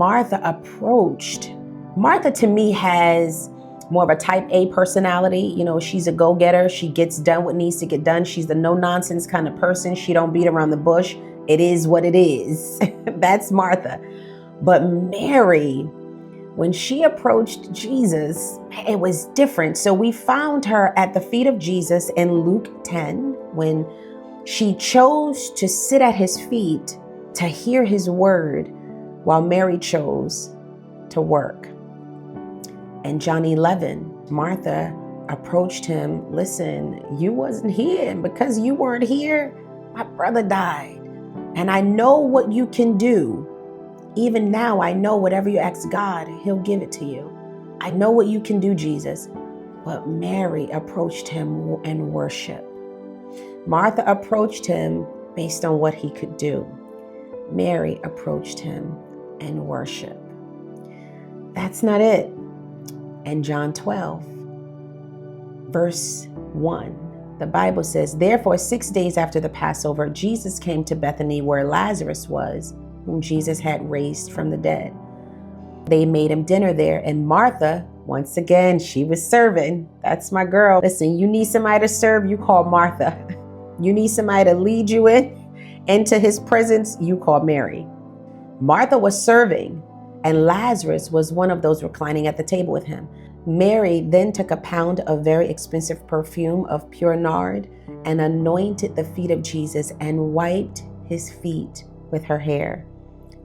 Martha approached, Martha to me has more of a type A personality. You know, she's a go-getter. She gets done what needs to get done. She's the no-nonsense kind of person. She don't beat around the bush. It is what it is. That's Martha. But Mary, when she approached Jesus, it was different. So we found her at the feet of Jesus in Luke 10, when she chose to sit at his feet to hear his word, while Mary chose to work. In John 11, Martha approached him. Listen, you wasn't here. And because you weren't here, my brother died. And I know what you can do. Even now, I know whatever you ask God, he'll give it to you. I know what you can do, Jesus. But Mary approached him in worship. Martha approached him based on what he could do. Mary approached him in worship. That's not it. In John 12, verse 1, the Bible says, therefore, 6 days after the Passover, Jesus came to Bethany where Lazarus was, whom Jesus had raised from the dead. They made him dinner there, and Martha, once again, she was serving. That's my girl. Listen, you need somebody to serve, you call Martha. You need somebody to lead you into his presence, you call Mary. Martha was serving, and Lazarus was one of those reclining at the table with him. Mary then took a pound of very expensive perfume of pure nard and anointed the feet of Jesus and wiped his feet with her hair.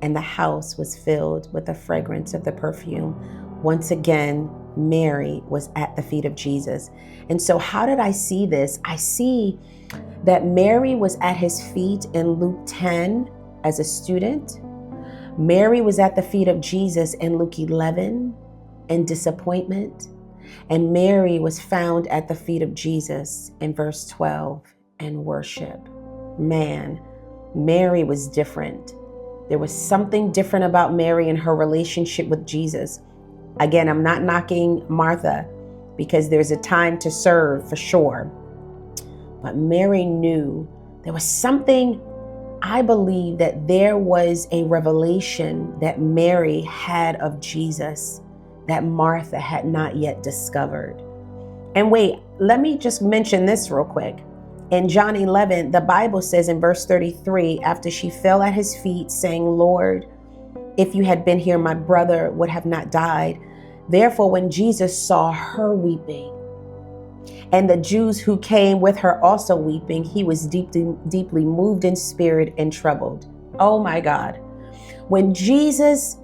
And the house was filled with the fragrance of the perfume. Once again, Mary was at the feet of Jesus. And so how did I see this? I see that Mary was at his feet in Luke 10 as a student. Mary was at the feet of Jesus in Luke 11 in disappointment. And Mary was found at the feet of Jesus in verse 12 in worship. Man, Mary was different. There was something different about Mary and her relationship with Jesus. Again, I'm not knocking Martha, because there's a time to serve for sure. But Mary knew there was something. I believe that there was a revelation that Mary had of Jesus that Martha had not yet discovered. And wait, let me just mention this real quick. In John 11, the Bible says in verse 33, after she fell at his feet saying, Lord, if you had been here, my brother would have not died. Therefore, when Jesus saw her weeping, and the Jews who came with her also weeping, he was deeply moved in spirit and troubled. Oh my God. When Jesus